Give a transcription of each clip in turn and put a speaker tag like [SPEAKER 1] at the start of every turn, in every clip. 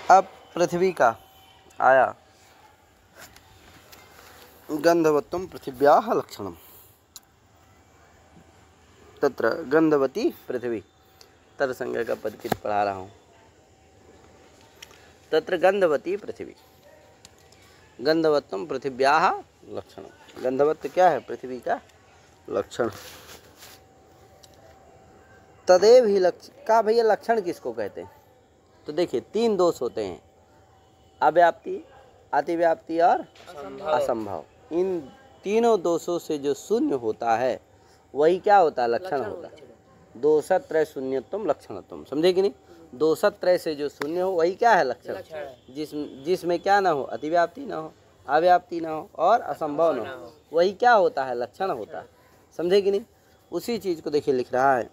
[SPEAKER 1] अब पृथ्वी का आया गंधवत्वं पृथिव्याः लक्षणम्। तत्र गंधवती पृथ्वी तरसंज्ञा का पदकृत पढ़ा रहा हूँ। तत्र गंधवती पृथ्वी, गंधवत्वं पृथिव्याः लक्षणम्। गंधवत्व क्या है? पृथ्वी का लक्षण। तदेव ही लक्षण का भैया लक्षण किसको कहते हैं? तो देखिए 3 दोष होते हैं, अव्याप्ति, अतिव्याप्ति और असंभव। इन तीनों दोषों से जो शून्य होता है वही क्या होता है? लक्षण होता है। दोषत्रय शून्यत्वम लक्षणत्वम, समझे कि नहीं? दोषत्रय से जो शून्य हो वही क्या है? लक्षण। जिसमें क्या ना हो? अतिव्याप्ति ना हो, अव्याप्ति ना हो और असंभव ना हो, वही क्या होता है? लक्षण होता है। समझे कि नहीं? उसी चीज को देखिए लिख रहा है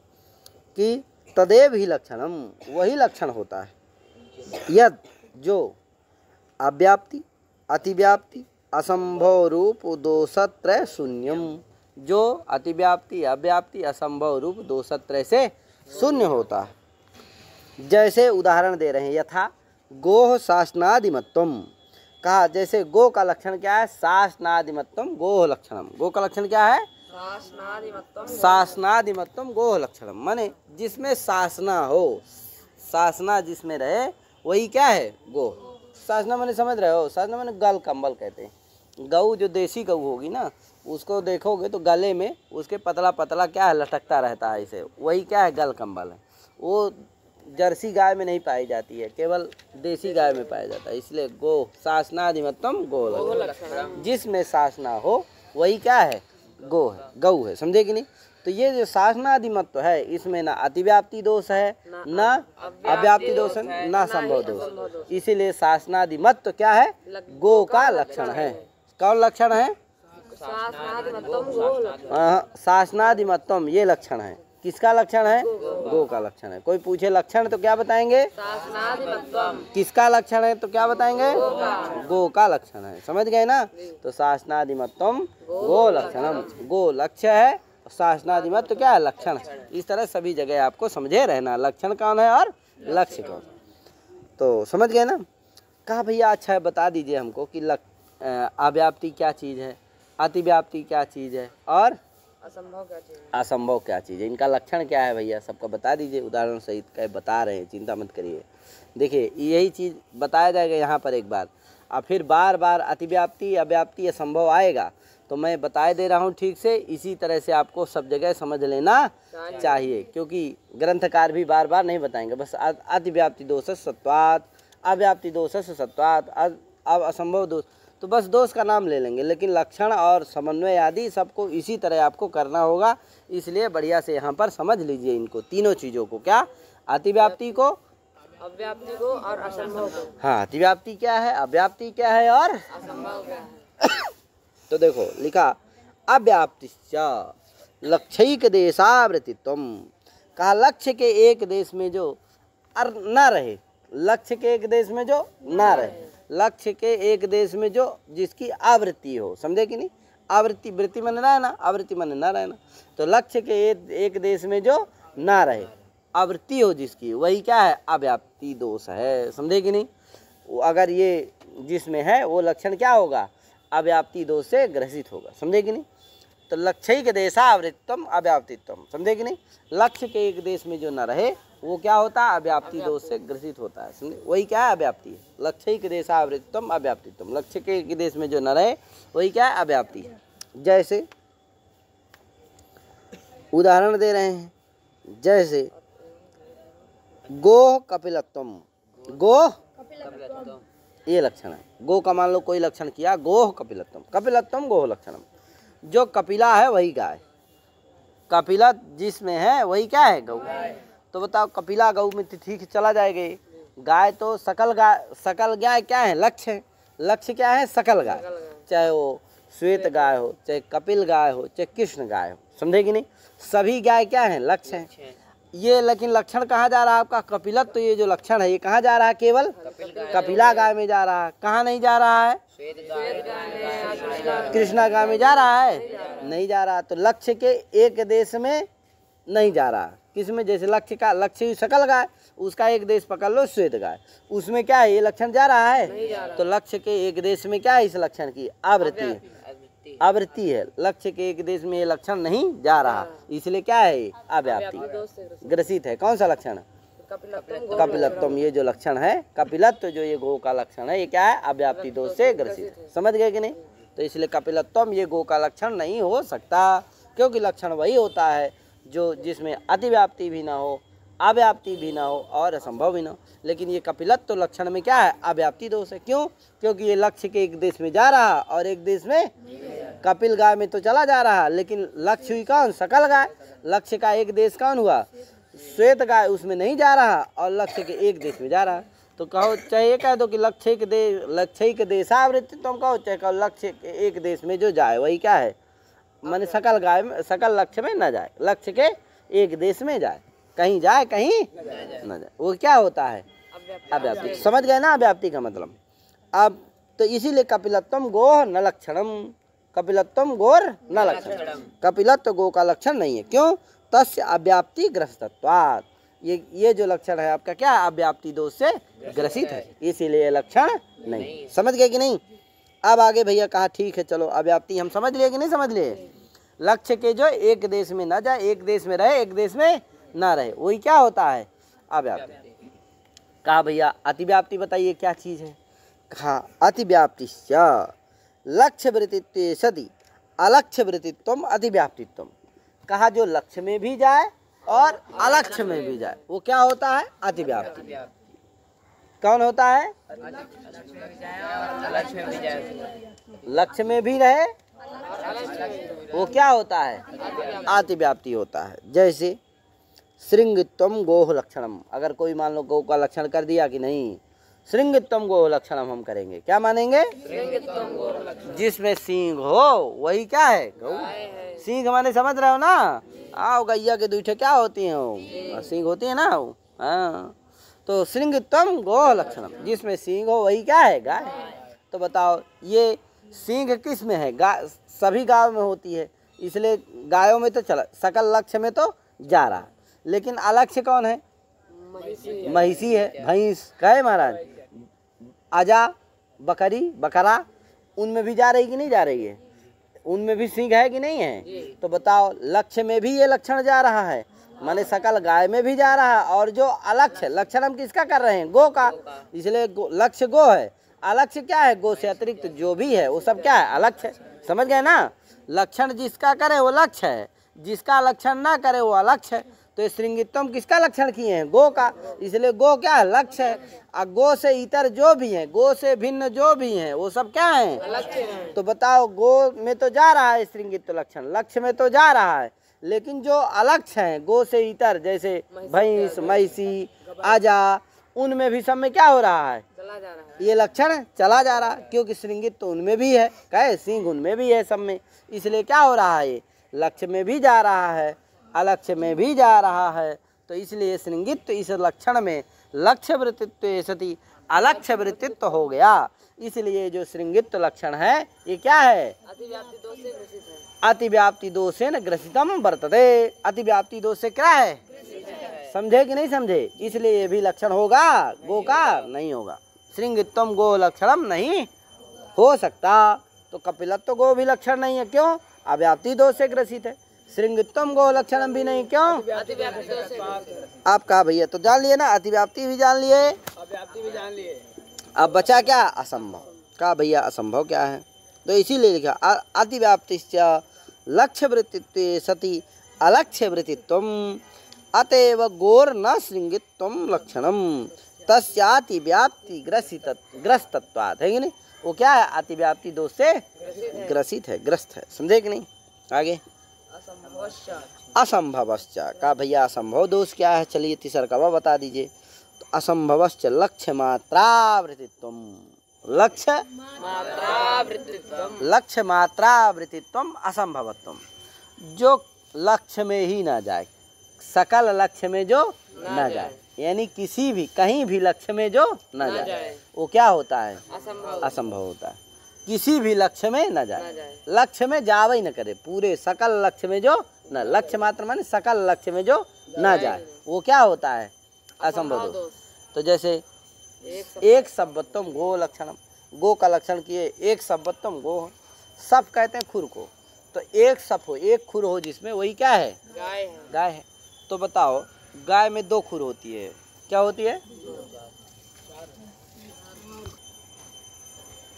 [SPEAKER 1] कि तदेव ही लक्षणम, वही लक्षण होता है। यद जो अव्याप्ति, अतिव्याप्ति, असंभव रूप दोषत्रय शून्यम, जो अतिव्याप्ति, अव्याप्ति, असंभव रूप दोषत्रय से शून्य होता है। जैसे उदाहरण दे रहे हैं, यथा गोह शासनादिमत्वम। कहा जैसे गो का लक्षण क्या है? शासनादिमत्वम गोह लक्षणम। गो का लक्षण क्या है? शासनादिमत्वम गोह लक्षणम, माने जिसमें शासना हो, शासना जिसमें रहे वही क्या है? गो। शासना माने समझ रहे हो? शासना माने गल कंबल कहते हैं। गऊ जो देसी गऊ होगी ना, उसको देखोगे तो गले में उसके पतला पतला क्या है? लटकता रहता है इसे, वही क्या है? गल कंबल है। वो जर्सी गाय में नहीं पाई जाती है, केवल देसी गाय में पाया जाता है। इसलिए गो शासनादिमत्वम गो लक्षणम, जिसमें शासना हो वही क्या है? गो है, गऊ है। समझे कि नहीं? तो ये जो शासनादिमत्व है इसमें ना अतिव्याप्ति दोष है, ना अव्याप्ति दोष है, ना संभव दोष। इसीलिए शासनादिमत्व क्या है? गो का लक्षण है। कौन लक्षण है? शासनादिमत्वम, ये लक्षण है। किसका लक्षण है? गो का लक्षण है। कोई पूछे लक्षण तो क्या बताएंगे? किसका लक्षण है तो क्या बताएंगे? गो का लक्षण है। समझ गए ना? तो शासनादिमत्वम गो लक्षणम, गो लक्ष्य है, शासनादिमत्व क्या है? लक्षण। इस तरह सभी जगह आपको समझे रहना, लक्षण कौन है और लक्ष्य कौन। तो समझ गए ना? कहा भैया अच्छा है बता दीजिए हमको कि अव्याप्ति क्या चीज़ है, अतिव्याप्ति क्या चीज़ है और असंभव क्या चीज़ है, इनका लक्षण क्या है भैया? सबका बता दीजिए, उदाहरण सहित कह बता रहे हैं, चिंता मत करिए। देखिए यही चीज़ बताया जाएगा यहाँ पर एक बार, और फिर बार बार अतिव्याप्ति, अव्याप्ति, असंभव आएगा तो मैं बता दे रहा हूँ ठीक से। इसी तरह से आपको सब जगह समझ लेना चाहिए, क्योंकि ग्रंथकार भी बार बार नहीं बताएंगे। बस अतिव्याप्ति दोष सत्वात्, अव्याप्ति दोष सत्वात्, अब असंभव दोष, तो बस दोष का नाम ले लेंगे, लेकिन लक्षण और समन्वय आदि सबको इसी तरह आपको करना होगा। इसलिए बढ़िया से यहाँ पर समझ लीजिए इनको तीनों चीज़ों को। क्या? अतिव्याप्ति को, अव्याप्ति को और असंभव को। हाँ, अतिव्याप्ति क्या है, अव्याप्ति क्या है और असंभव क्या है? तो देखो लिखा अव्याप्तिश्च लक्ष्यैक देशावृत्तित्वम। कहा लक्ष्य के एक देश में जो न रहे, लक्ष्य के एक देश में जो न रहे, लक्ष्य के एक देश में जो जिसकी आवृत्ति हो। समझे कि नहीं? आवृत्ति, वृत्ति मन रहना, आवृत्ति मन न रहना। तो लक्ष्य के एक देश में जो ना रहे, आवृत्ति हो जिसकी, वही क्या है? अव्याप्ति दोष है। समझे कि नहीं? अगर ये जिसमें है वो लक्षण क्या होगा? अव्याप्ति दोष से ग्रसित होगा। समझे कि नहीं? तो लक्ष्यैक देशावृत्तम अव्याप्तित्वम। समझे कि नहीं? लक्ष्य के एक देश में जो न रहे वो क्या होता है? अव्याप्ति दोष से ग्रसित होता है। समझे? वही क्या है? अव्याप्ति है। लक्ष्यैक देशावृत्तम अव्याप्तित्वम, लक्ष्य के एक देश में जो न रहे वही क्या है? अव्याप्ति है। जैसे उदाहरण दे रहे हैं, जैसे गोह कपिलत्वम, गोह ये लक्षण है। गो का मान लो कोई लक्षण किया, गोह कपिलत्वम, कपिलत्वम गोह लक्षणम। जो कपिला है वही गाय, कपिला जिसमें है वही क्या है? गौ। तो बताओ कपिला गौ में तो ठीक चला जाएगा। गाय तो सकल गाय क्या है? लक्ष्य है। लक्ष्य क्या है? सकल गाय, चाहे वो श्वेत गाय हो, चाहे कपिल गाय हो, चाहे कृष्ण गाय हो। समझे कि नहीं? सभी गाय क्या है? लक्ष्य है। ये लेकिन लक्षण कहाँ जा रहा है आपका? कपिलत्व। तो ये जो लक्षण है ये कहाँ जा रहा है? केवल कपिला गाय में जा रहा है। कहाँ नहीं जा रहा है? कृष्णा गाय में जा रहा है? नहीं जा रहा। तो लक्ष्य के एक देश में नहीं जा रहा। किस में? जैसे लक्ष्य का लक्ष्य सकल गाय, उसका एक देश पकड़ लो श्वेत गाय, उसमें क्या है ये लक्षण जा रहा है, तो लक्ष्य के एक देश में क्या है इस लक्षण की आवृत्ति है, आवृत्ति है। लक्ष्य के एक देश में ये लक्षण नहीं जा रहा, इसलिए क्या है अव्याप्ति, ग्रसित है। कौन सा लक्षण? कपिलत्वम। ये जो लक्षण है कपिलत्व, जो ये गो का लक्षण है, ये क्या है अव्याप्ति दोष से ग्रसित है। समझ गए कि नहीं? तो इसलिए कपिलत्वम ये गो का लक्षण नहीं हो सकता, क्योंकि लक्षण वही होता है जो जिसमें अतिव्याप्ति भी ना हो, अव्याप्ति भी ना हो और असंभव भी ना हो। लेकिन ये कपिलत्व लक्षण में क्या है अव्याप्ति दोष है। क्यों? क्योंकि ये लक्ष्य के एक देश में जा रहा और एक देश में, कपिल गाय में तो चला जा रहा, लेकिन लक्ष्य हुई कौन? सकल गाय। लक्ष्य का एक देश कौन हुआ? श्वेत गाय, उसमें नहीं जा रहा और लक्ष्य के एक देश में जा रहा। तो कहो चाहे ये कह दो कि लक्ष्य के देशावृत्ति, तुम कहो चाहे कहो लक्ष्य के एक देश में जो जाए वही क्या है, माने सकल गाय में, सकल लक्ष्य में न जाए, लक्ष्य के एक देश में जाए, कहीं जाए कहीं न जाए, वो क्या होता है अव्याप्ति। समझ गए ना अव्याप्ति का मतलब? अब तो इसीलिए कपिलत्वम गो न लक्षणम, कपिलत्वम गोर न लक्षणम, कपिलत्व गो का लक्षण नहीं है। क्यों? तस्य अव्याप्ति ग्रस्तत्वात्, ये जो लक्षण है आपका क्या अव्याप्ति दोष से ग्रसित है, इसीलिए लक्षण नहीं। समझ गए कि नहीं? अब आगे भैया कहा ठीक है चलो अव्याप्ति हम समझ लिए कि नहीं समझ लिए? लक्ष्य के जो एक देश में न जाए, एक देश में रहे, एक देश में ना रहे, वही क्या होता है अव्याप्ति। कहा भैया अतिव्याप्ति बताइए क्या चीज है? कहा अतिव्याप्ति लक्ष्य वृत्तित्व सति अलक्ष्य वृत्तित्वम अतिव्याप्तित्वम। कहा जो लक्ष्य में भी जाए और अलक्ष्य में भी जाए वो क्या होता है अतिव्याप्ति। कौन होता है? लक्ष्य में भी रहे वो क्या होता है अतिव्याप्ति होता है। जैसे श्रृंगित्वम गोह लक्षणम, अगर कोई मान लो गौ का लक्षण कर दिया कि नहीं, श्रृंगित्वम गोह लक्षणम हम करेंगे, क्या मानेंगे? जिसमें सींग हो वही क्या है गौ। सींग माने समझ रहे हो ना? आओ गैया के दूठे क्या होती हैं, सींग होती है ना। हाँ, तो श्रृंगित्वम गोह लक्षणम, जिसमें सींग हो वही क्या है गाय। तो बताओ ये सींग किस में है? गाय, सभी गायों में होती है, इसलिए गायों में तो चला, सकल लक्ष्य में तो जा रहा, लेकिन अलक्ष्य कौन है? महिषी है, भैंस कहे महाराज, आजा, बकरी, बकरा, उनमें भी जा रही कि नहीं जा रही है? उनमें भी सींग है कि नहीं है? तो बताओ लक्ष्य में भी ये लक्षण जा रहा है, माने सकल गाय में भी जा रहा है, और जो अलक्ष्य लक्षण हम किसका कर रहे हैं? गो का, इसलिए लक्ष्य गो है, अलक्ष्य क्या है? गो से अतिरिक्त जो भी है वो सब क्या है अलक्ष्य। समझ गए ना? लक्षण जिसका करे वो लक्ष्य है, जिसका लक्षण ना करे वो अलक्ष्य है। तो श्रृंगित्वम किसका लक्षण किए हैं? गो का, इसलिए गो क्या है? लक्ष्य है। और गो से इतर जो भी है, गो से भिन्न जो भी है वो सब क्या है? तो बताओ गो में तो जा रहा है श्रृंगित्व लक्षण, लक्ष्य में तो जा रहा है, लेकिन जो अलक्ष्य है गो से इतर, जैसे भैंस, महिषी, आजा, उनमें भी सब में क्या हो रहा है? ये लक्षण चला जा रहा, क्योंकि श्रृंगित तो उनमें भी है, कहे सिंह उनमें भी है सब में, इसलिए क्या हो रहा है? ये लक्ष्य में भी जा रहा है, अलक्ष्य में भी जा रहा है। तो इसलिए श्रृंगित्व इस लक्षण में लक्ष्य वृत्तित्व सति अलक्ष्य वृत्तित्व हो गया। इसलिए जो श्रृंगित्व लक्षण है ये क्या है? अतिव्याप्ति दोषेन ग्रसितम वर्तते। अतिव्याप्ति दोष से क्या है? समझे कि नहीं समझे? इसलिए ये भी लक्षण होगा, गो का नहीं होगा। श्रृंगित्वम गो लक्षणम नहीं हो सकता। तो कपिलत्व गो भी लक्षण नहीं है, क्यों? अव्याप्ति दोष से ग्रसित है। श्रृंगित्वम गो लक्षणम भी नहीं, क्यों? आप कहा भैया, तो जान लिए ना, अतिव्याप्ति भी जान लिए, अव्याप्ति भी जान लिए। अब बचा क्या? असंभव। कहा भैया असंभव क्या है? तो इसीलिए लिखा अतिव्याप्ति लक्ष्य वृत्तित्व सति अलक्ष्य वृत्तित्वम अतएव गोर न श्रृंगित्वम लक्षणम तस्यातिव्याप्ति ग्रस्तत्वात्। है कि नहीं? वो क्या है? अतिव्याप्ति दोष से ग्रसित है, ग्रस्त है। समझे कि नहीं? आगे असंभवश्च। कहा भैया असंभव दोष क्या है? चलिए तीसरा का बता दीजिए। तो असंभवश्च लक्ष्य मात्रावृत्तित्वम, लक्ष्य मात्रावृत्तित्वम असंभवत्वम। जो लक्ष्य में ही ना जाए, सकल लक्ष्य में जो ना जाए, यानी किसी भी कहीं भी लक्ष्य में जो ना जाए वो क्या होता है? असंभव होता है। किसी भी लक्ष्य में न जाए, लक्ष्य में जावे ही न करे, पूरे सकल लक्ष्य में जो न, लक्ष्य मात्र माने सकल लक्ष्य में जो न जाए वो क्या होता है? असंभव दोष। तो जैसे एक सब्बत्वम गो लक्षणम, गो का लक्षण किए एक सब्बत्वम गो, सप कहते हैं खुर को, तो एक सप हो, एक खुर हो जिसमें, वही क्या है? गाय है। तो बताओ गाय में दो खुर होती है, क्या होती है?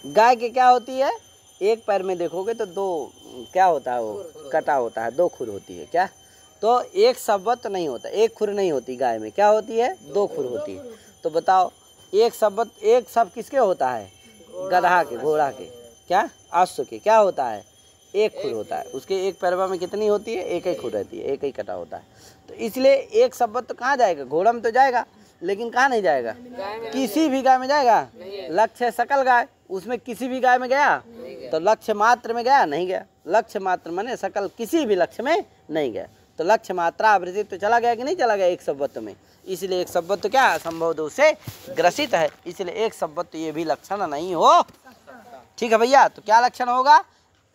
[SPEAKER 1] गाय के क्या होती है? एक पैर में देखोगे तो दो क्या होता है, वो कटा होता है, दो खुर होती है क्या? तो एक सब्बत नहीं होता, एक खुर नहीं होती गाय में, क्या होती है? दो खुर होती है। तो बताओ एक सब्बत, एक सब किसके होता है? गधा के, घोड़ा के, क्या अश्व के, क्या होता है? एक खुर होता है। उसके एक पैरवा में कितनी होती है? एक ही खुर रहती है, एक ही कटा होता है। तो इसलिए एक सब्बत तो कहाँ जाएगा? घोड़ा में तो जाएगा, लेकिन कहाँ नहीं जाएगा? किसी भी गाय में जाएगा? लक्ष्य सकल गाय, उसमें किसी भी गाय में गया? तो लक्ष्य मात्र में गया? नहीं गया। लक्ष्य मात्र माने सकल किसी भी लक्ष्य में नहीं गया। तो लक्ष्य मात्रा आवृत्ति तो चला गया कि नहीं चला गया एक सब्बत में? इसलिए एक सब्बत तो क्या असंभव दोष से ग्रसित है, इसलिए एक सब्बत तो ये भी लक्षण नहीं हो। ठीक है भैया, तो क्या लक्षण होगा?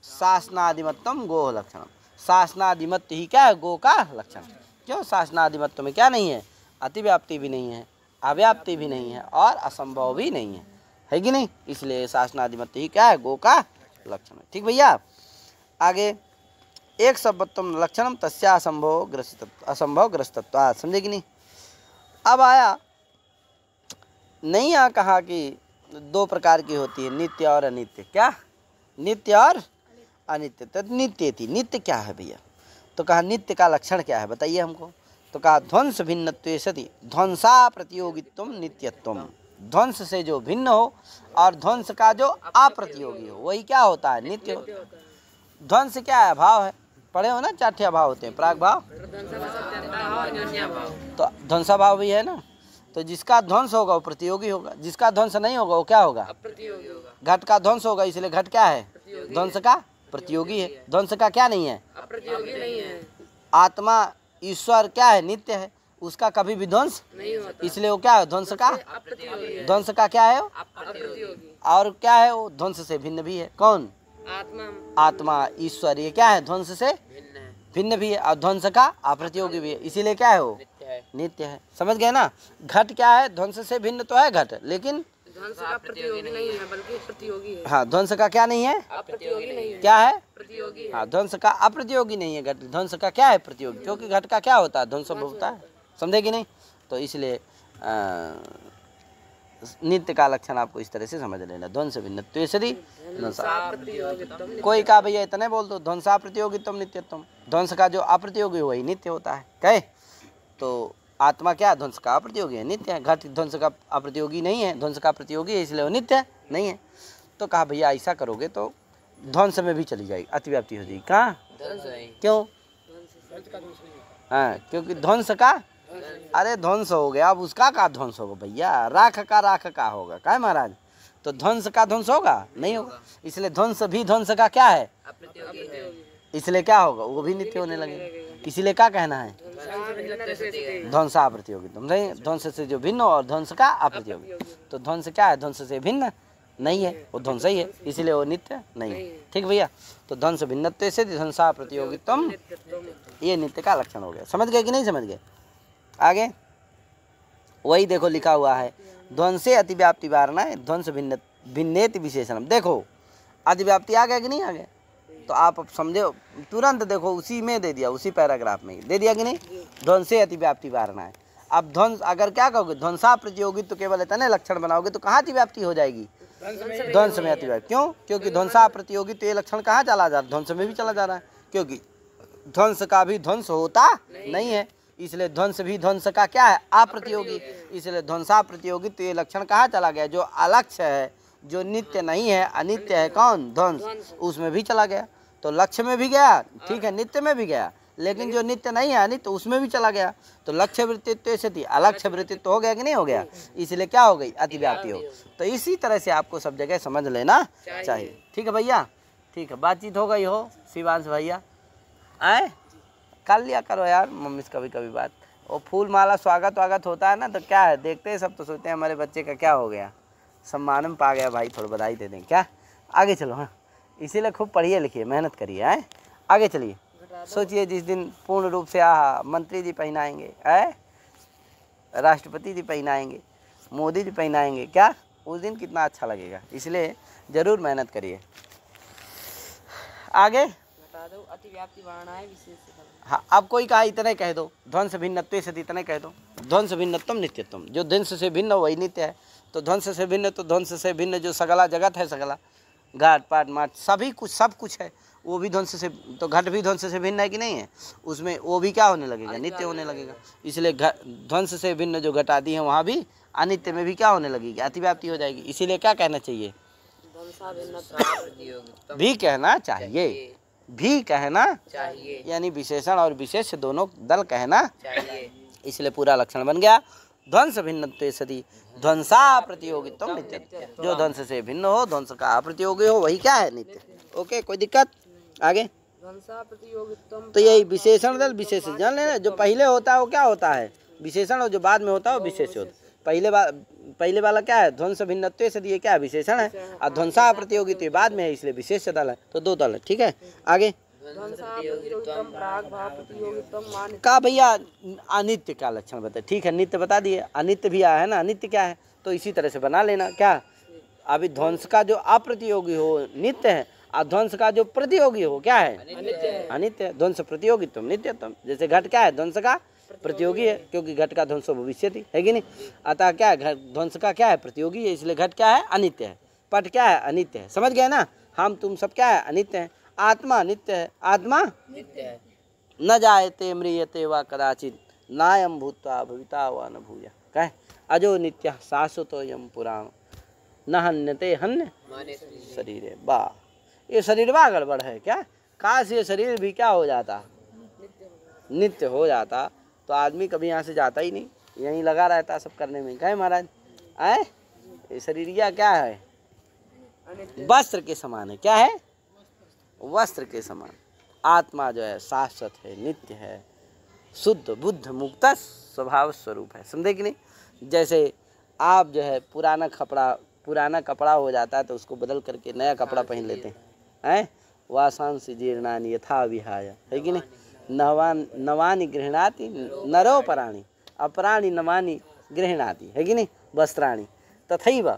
[SPEAKER 1] शासनादिमत्तम गो लक्षण। शासनादिमत्त ही क्या है? गो का लक्षण। क्यों? शासनादिमत्व में क्या नहीं है? अतिव्याप्ति भी नहीं है, अव्याप्ति भी नहीं है और असंभव भी नहीं है कि नहीं? इसलिए शासनादिमत्त ही क्या है? गो का लक्षण है। ठीक भैया, आगे एक सब्बत्वम लक्षणम तस्या असंभव ग्रसितत्व, असंभव ग्रस्तत्व, समझे कि नहीं? अब आया नहीं, यहाँ कहा कि दो प्रकार की होती है, नित्य और अनित्य। क्या? नित्य और अनित्य। तो नित्य थी, नित्य क्या है भैया? तो कहा नित्य का लक्षण क्या है बताइए हमको? तो कहा ध्वंस भिन्नत्वे सति ध्वंसा प्रतियोगित्वम नित्यत्वम, ध्वंस से जो भिन्न हो और ध्वंस का जो अप्रतियोगी हो, वही क्या होता है? नित्य होता है। ध्वंस क्या है? भाव है, पढ़े हो ना, चाठ्या भाव होते हैं, प्राग भाव, तो ध्वंसा भाव भी है ना। तो जिसका ध्वंस होगा वो प्रतियोगी होगा, जिसका ध्वंस नहीं होगा वो क्या होगा? अप्रतियोगी होगा। घट का ध्वंस होगा, इसलिए घट क्या है? ध्वंस का प्रतियोगी है। ध्वंस का क्या नहीं है? अप्रतियोगी नहीं है। आत्मा ईश्वर क्या है? नित्य है, उसका कभी भी ध्वंस नहीं होता, इसलिए वो क्या है? ध्वंस का अप्रतियोगी। ध्वंस का क्या है? अप्रतियोगी। और क्या है? वो ध्वंस से भिन्न भी है। कौन? आत्मा। आत्मा ईश्वर ये क्या है? ध्वंस से भिन्न भी है और ध्वंस का अप्रतियोगी भी है, इसीलिए क्या है? वो नित्य है। समझ गए ना? घट क्या है? ध्वंस से भिन्न तो है घट, लेकिन
[SPEAKER 2] ध्वंस का प्रतियोगी नहीं है, बल्कि प्रतियोगी है।
[SPEAKER 1] हाँ, ध्वंस का क्या नहीं है?
[SPEAKER 2] अप्रतियोगी नहीं है।
[SPEAKER 1] क्या है?
[SPEAKER 2] प्रतियोगी है।
[SPEAKER 1] हाँ, ध्वंस का अप्रतियोगी नहीं है घट, ध्वंस का क्या है? प्रतियोगी, क्योंकि घट का क्या होता है? ध्वंस होता है। समझे कि नहीं? तो इसलिए नित्य का लक्षण आपको इस तरह से समझ लेना, ध्वंस भिन्नत्वे सति ध्वंसा। कोई कहा भैया इतने बोल दो, ध्वंसा प्रतियोगित्वम नित्यत्वम, ध्वंस का जो अप्रतियोगी वही नित्य होता है। कहे तो आत्मा क्या? ध्वंस का अप्रतियोगी है, नित्य है। घट ध्वंस का अप्रतियोगी नहीं है, ध्वंस का प्रतियोगी है, इसलिए वो नित्य नहीं है। तो कहा भैया ऐसा करोगे तो ध्वंस में भी चली जाएगी, अतिव्याप्ति हो जाएगी। कहाँ? क्यों? हाँ, क्योंकि ध्वंस का, अरे ध्वंस हो गया, अब उसका का ध्वंस होगा भैया? राख का होगा, क्या महाराज? तो ध्वंस का ध्वंस होगा? नहीं होगा, इसलिए ध्वंस भी ध्वंस का क्या है? इसलिए क्या होगा? वो भी नित्य होने लगेगा। इसीलिए क्या कहना है? ध्वंसा अप्रतियोगी। तुम नहीं, ध्वंस से जो भिन्न और ध्वंस का अप्रतियोगी। तो ध्वंस क्या है? ध्वंस से भिन्न नहीं है, वो ध्वंस ही है, इसलिए वो नित्य नहीं है। ठीक भैया, तो ध्वंस भिन्नत्व से ध्वंसा प्रतियोगित्वम, ये नित्य का लक्षण हो गया। समझ गए कि नहीं समझ गए? आगे वही देखो लिखा हुआ है, ध्वंसे अतिव्याप्ति वारणा है, ध्वंस भिन्न भिन्नेति विशेषणम। देखो अतिव्याप्ति आ गया कि नहीं आ गया? तो आप अब समझो तुरंत, देखो उसी में दे दिया, उसी पैराग्राफ में दे दिया कि नहीं? ध्वंसे अतिव्याप्ति वारणा है। अब ध्वंस अगर क्या कहोगे? ध्वंसा प्रतियोगी, तो केवल इतने लक्षण बनाओगे तो कहाँ अतिव्याप्ति हो जाएगी? ध्वंस में अतिव्याप्ति। क्यों? क्योंकि ध्वंसा प्रतियोगी तो ये लक्षण कहाँ चला जा रहा है? ध्वंस में भी चला जा रहा है, क्योंकि ध्वंस का भी ध्वंस होता नहीं है, इसलिए ध्वंस भी ध्वंस का क्या है? अप्रतियोगी। इसलिए ध्वंसा प्रतियोगी तो ये लक्षण कहाँ चला गया? जो अलक्ष्य है, जो नित्य नहीं है, अनित्य है, कौन? ध्वंस, उसमें भी चला गया। तो लक्ष्य में भी गया, ठीक है, नित्य में भी गया, लेकिन जो नित्य नहीं है अनित्य उसमें भी चला गया। तो लक्ष्य वृत्तित्व से थी अलक्ष्य वृत्तित्व हो गया कि नहीं हो गया? इसलिए क्या हो गई? अतिव्याप्ति हो। तो इसी तरह से आपको सब जगह समझ लेना चाहिए। ठीक है भैया? ठीक है, बातचीत हो गई हो शिवांश भैया? आए कर लिया करो यार मम्मी से कभी कभी बात। वो फूल माला स्वागत वागत होता है ना, तो क्या है, देखते हैं सब तो सोचते हैं हमारे बच्चे का क्या हो गया, सम्मान पा गया भाई, थोड़ा बधाई दे दें क्या? आगे चलो। हाँ, इसीलिए खूब पढ़िए लिखिए, मेहनत करिए। आए आगे चलिए, सोचिए जिस दिन पूर्ण रूप से मंत्री जी पहनाएंगे, राष्ट्रपति जी पहनाएंगे, मोदी जी पहनाएंगे, क्या उस दिन कितना अच्छा लगेगा। इसलिए ज़रूर मेहनत करिए। आगे
[SPEAKER 2] बता दो अतिव्याप्ति वर्णाए विशेष से फल।
[SPEAKER 1] हाँ, अब कोई कहा इतने कह दो, ध्वंस भिन्नत्वे सति, इतने कह दो। ध्वंस भिन्नत्वम नित्यत्वम, जो ध्वंस से भिन्न वही नित्य है। तो ध्वंस से भिन्न, तो ध्वंस से भिन्न जो सगला जगत है, सगला घाट पाट माट सभी कुछ, सब कुछ है, वो भी ध्वंस से, तो घट भी ध्वंस से भिन्न है कि नहीं है, उसमें वो भी क्या होने लगेगा, नित्य होने लगेगा। इसलिए ध्वंस से भिन्न जो घट आदि है वहाँ भी अनित्य में भी क्या होने लगेगी, अतिव्याप्ति हो जाएगी। इसीलिए क्या कहना चाहिए, भी कहना चाहिए, भी कहना चाहिए, यानी विशेषण और विशेष दोनों दल कहना चाहिए। इसलिए पूरा लक्षण बन गया। ध्वंस भिन्नत्वे सति ध्वंसा प्रतियोगित्वम नित्य, जो ध्वंस से भिन्न हो, ध्वंस का अप्रतियोगी हो, वही क्या है, नित्य। ओके, कोई दिक्कत। आगे
[SPEAKER 2] ध्वंसा प्रतियोगित्वम,
[SPEAKER 1] तो यही विशेषण दल विशेष जान लेना। जो पहले होता है वो क्या होता है, विशेषण, और जो बाद में होता है वो विशेष होता है। पहले वाला क्या है, ध्वंस भिन्नत्वे सति, ये क्या है, विशेषण है, और ध्वंसा प्रतियोगित्व बाद में है, इसलिए विशेष दल है। तो दो दल है, ठीक है। आगे
[SPEAKER 2] ध्वंसा प्रतियोगित्वम प्राग भाव प्रतियोगित्वम मान।
[SPEAKER 1] का भैया अनित्य का लक्षण बताए, ठीक है, नित्य बता दिए, अनित्य भी आया है ना, अनित्य क्या है, तो इसी तरह से बना लेना। क्या अभी ध्वंस का जो अप्रतियोगी हो नित्य है, और ध्वंस का जो प्रतियोगी हो क्या है, अनित्य है। ध्वंस प्रतियोगित्वम नित्यत्वम, जैसे घट क्या है, ध्वंस का प्रतियोगी है, क्योंकि घट का ध्वंसो भविष्यति है कि नहीं। अतः क्या है, ध्वंस का क्या है, प्रतियोगी है, इसलिए घट क्या है, अनित्य है। पट क्या है, अनित्य है। समझ गए ना, हम तुम सब क्या है, अनित्य है। आत्मा नित्य है, आत्मा नित्य है। न जायते म्रियते वा कदाचित, नायम भूत्वा भविता वा न भूया, कह अजो नित्य शाश्वतो यम पुराण, न हन्यते हन्य शरीर। वाह, ये शरीर बा गड़बड़ है क्या, काश ये शरीर भी क्या हो जाता, नित्य हो जाता, तो आदमी कभी यहाँ से जाता ही नहीं, यहीं लगा रहता सब करने में। कहे महाराज आए, ये शरीरिया क्या है, वस्त्र के समान है। क्या है, वस्त्र के समान। आत्मा जो है शाश्वत है, नित्य है, शुद्ध बुद्ध मुक्त स्वभाव स्वरूप है। समझे कि नहीं। जैसे आप जो है पुराना कपड़ा हो जाता है तो उसको बदल करके नया कपड़ा पहन लेते हैं। वासांसि जीर्णानि यथा विहाय, है कि नहीं। नवानि गृह्णाति नरो पराणि, अपराणि नवानि गृह्णाति, है कि नहीं, वस्त्राणि। तथैव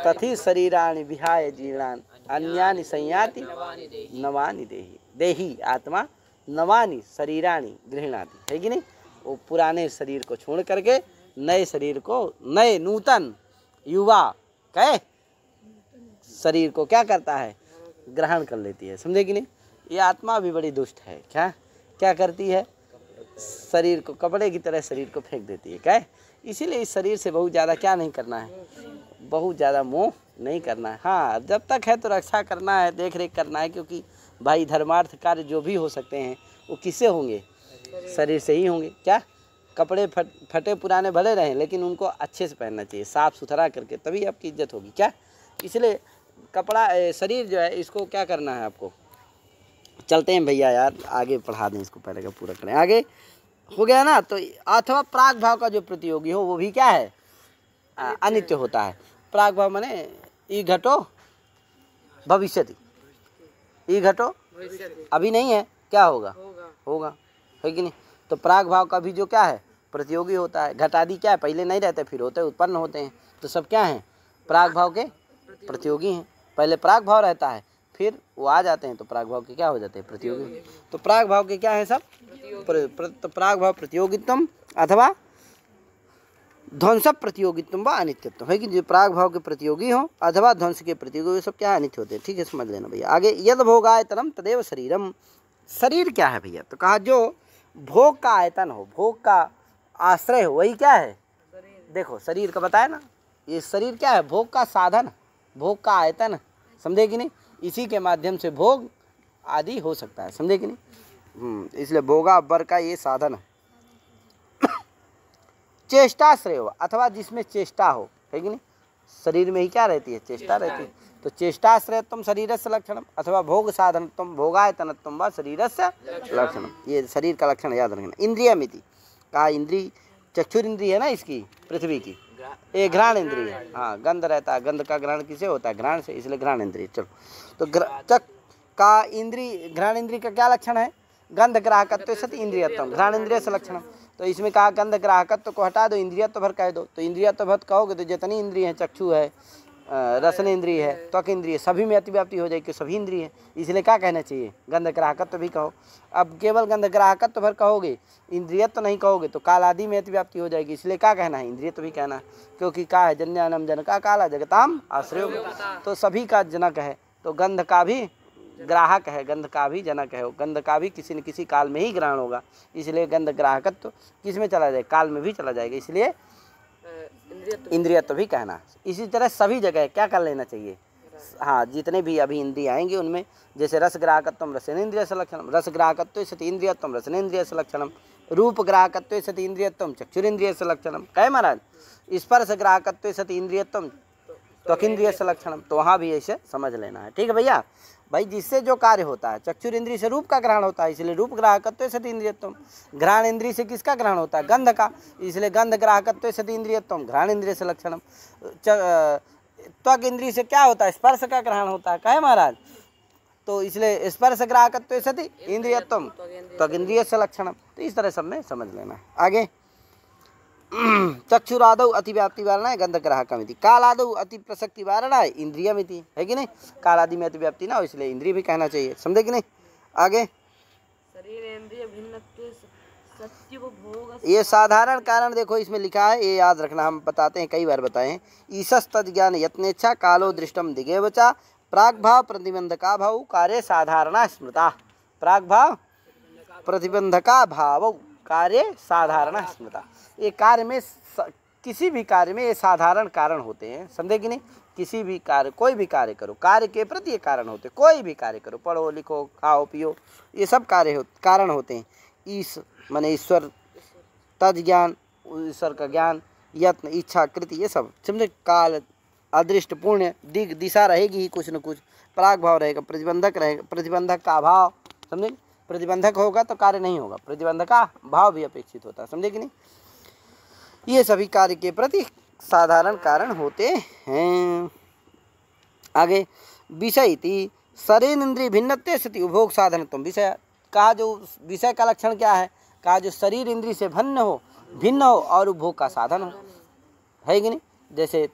[SPEAKER 1] तथि शरीराणि विहाय जीर्णानि अन्यानि संयाति नवानि देहि। देहि आत्मा नवानि शरीराणि गृह्णाति, है कि नहीं। वो पुराने शरीर को छोड़ करके नए शरीर को, नए नूतन युवा कहे शरीर को क्या करता है, ग्रहण कर लेती है। समझे कि नहीं। ये आत्मा भी बड़ी दुष्ट है। क्या करती है, शरीर को कपड़े की तरह शरीर को फेंक देती है। क्या, इसीलिए इस शरीर से बहुत ज़्यादा क्या नहीं करना है, बहुत ज़्यादा मोह नहीं करना है। हाँ, जब तक है तो रक्षा करना है, देख रेख करना है, क्योंकि भाई धर्मार्थ कार्य जो भी हो सकते हैं वो किससे होंगे, शरीर से ही होंगे। क्या, कपड़े फटे पुराने भले रहें, लेकिन उनको अच्छे से पहनना चाहिए, साफ़ सुथरा करके, तभी आपकी इज्जत होगी। क्या, इसलिए कपड़ा शरीर जो है इसको क्या करना है आपको। चलते हैं भैया यार, आगे पढ़ा दें इसको, पहले का पूरा करें। आगे हो गया ना। तो अथवा प्राग भाव का जो प्रतियोगी हो वो भी क्या है, अनित्य होता है। प्राग भाव माने ई घटो भविष्यति, ई घटो अभी नहीं है, क्या होगा, होगा, है कि नहीं। तो प्राग भाव का भी जो क्या है, प्रतियोगी होता है। घटादि क्या है, पहले नहीं रहते, फिर होते, उत्पन्न होते हैं। तो सब क्या हैं, प्राग भाव के प्रतियोगी हैं। पहले प्राग भाव रहता है, फिर वो आ जाते हैं तो प्राग भाव के क्या हो जाते हैं, प्रतियोगी। तो प्राग भाव के क्या है सब, तो प्राग भाव प्रतियोगित्वम अथवा ध्वंस प्रतियोगित्वम व अनित्यत्व, है कि जो प्राग भाव के प्रतियोगी हो अथवा ध्वंस के प्रतियोगी, सब क्या अनित्य होते हैं। ठीक है, समझ लेना भैया। आगे यद भोगायतनम तदेव शरीरम। शरीर क्या है भैया, तो कहा जो भोग का आयतन हो, भोग का आश्रय हो, वही क्या है। देखो शरीर का बताया ना, ये शरीर क्या है, भोग का साधन, भोग का आयतन। समझे कि नहीं। इसी के माध्यम से भोग आदि हो सकता है। समझे कि नहीं। इसलिए भोगा बर का ये साधन है। चेष्टाश्रय हो अथवा जिसमें चेष्टा हो, है कि नहीं। शरीर में ही क्या रहती है, चेष्टा रहती है। तो चेष्टाश्रयत्वम शरीरस्य लक्षणम अथवा भोग साधनत्वम भोगायतनत्वम व शरीरस्य लक्षणम। ये शरीर का लक्षण याद रखना। इंद्रियमिति कहा, इंद्री चक्षुर इंद्रिय है ना इसकी, पृथ्वी की, ये घ्राण इंद्रिय है। हाँ, गंध रहता है, गंध का ग्रहण किसे होता है, घ्राण से, इसलिए घ्राण इंद्रिय। चलो, तो चक का इंद्री, घ्राण इंद्रिय का क्या लक्षण है, गंध ग्राहकत्व सति इंद्रियत्वम, घ्राण इंद्रिय से लक्षणम। तो तो इसमें कहा गंध ग्राहकत्व को हटा दो, इंद्रियत्व भर कह दो। तो इंद्रियत्व भर कहोगे तो जितनी इंद्रिय है, चक्षु है, रसन इंद्रिय है, त्वक इंद्रिय, सभी में अतिव्याप्ति हो जाएगी, सभी इंद्रिय है। इसलिए क्या कहना चाहिए, गंध ग्राहकत्व भी कहो। अब केवल गंध ग्राहकत्व भर कहोगे, इंद्रियत्व नहीं कहोगे तो काल आदि में अतिव्याप्ति हो जाएगी। इसलिए क्या कहना है, इंद्रियत्व भी कहना, क्योंकि का है जन्यानम जनका काला जगताम आश्रयो, तो सभी का जनक है। तो गंध का भी ग्राहक है, गंध का भी जनक है, गंध का भी किसी न किसी काल में ही ग्रहण होगा। इसलिए गंध ग्राहकत्व किस में चला जाए, काल में भी चला जाएगा, इसलिए इंद्रियत्व भी कहना। इसी तरह सभी जगह क्या कर लेना चाहिए, हाँ जितने भी अभी इंद्रिय आएंगे उनमें, जैसे रस ग्राहकत्व रसनेन्द्रिय से लक्षणम, रस ग्राहकत्व सति इंद्रियत्व रसनेन्द्रिय से लक्षणम, रूप ग्राहकत्व सति इंद्रियत्व चक्षुरेन्द्रिय से लक्षणम, कहे महाराज। स्पर्श ग्राहकत्व सति इंद्रियत्व त्वकिंद्रिय से लक्षणम, तो वहाँ भी ऐसे समझ लेना है। ठीक है भैया, भाई जिससे जो कार्य होता है, चक्षुर इंद्रिय से रूप का ग्रहण होता है, इसलिए रूप ग्राहकत्व सति इंद्रियत्व। घ्राण इंद्रिय से किसका ग्रहण होता है, गंध का, इसलिए गंध ग्राहकत्व सति इंद्रियत्व घ्राण इंद्रिय से लक्षणम। त्वक इंद्रिय से क्या होता है, स्पर्श का ग्रहण होता है, कहे महाराज, तो इसलिए स्पर्श ग्राहकत्व सति इंद्रियत्व त्वक इंद्रिय से लक्षणम। तो इस तरह सब में समझ लेना है। आगे चक्षुरादौ अतिव्याप्ति वारणा है गंध ग्राहकमिति, कालादौ अति प्रसक्ति वारणा है इंद्रियमिति, है कि नहीं, काल आदि में अतिव्याप्ति ना हो इसलिए इंद्रिय भी कहना चाहिए, समझे कि नहीं। आगे
[SPEAKER 2] शरीर इंद्रिय भिन्नत्वे सत्युपभोग,
[SPEAKER 1] ये साधारण कारण देखो इसमें लिखा है, ये याद रखना, हम बताते हैं कई बार बताएं। ईशस तद ज्ञान यत्नेच्छा कालो दृष्टम दिगेवचा प्राग भाव प्रतिबंधका भाव कार्य साधारणा स्मृता, प्राग भाव प्रतिबंधका भाव कार्य साधारण स्मृता। ये कार्य में किसी भी कार्य में ये साधारण कारण होते हैं, समझे कि नहीं। किसी भी कार्य, कोई भी कार्य करो, कार्य के प्रति ये कारण होते हैं। कोई भी कार्य करो, पढ़ो लिखो खाओ पियो, ये सब कारण होते हैं। ईश माने ईश्वर, तद ज्ञान ईश्वर का ज्ञान, यत्न इच्छा कृति, ये सब समझे। काल अदृष्ट पुण्य दिग दिशा रहेगी ही कुछ न कुछ, प्राग भाव रहेगा, प्रतिबंधक रहेगा, प्रतिबंधक का अभाव, समझे। प्रतिबंधक होगा तो कार्य नहीं होगा, प्रतिबंधक का भाव भी अपेक्षित होता है, समझे कि नहीं। ये सभी कार्य के प्रति साधारण कारण होते हैं। आगे विषय थी शरीर इंद्रिय भिन्नत्वे सति उपभोग साधनत्व, विषय का जो विषय का लक्षण क्या है, कहा जो शरीर इंद्रिय से भिन्न हो और उपभोग का साधन हो, है कि नहीं। जैसे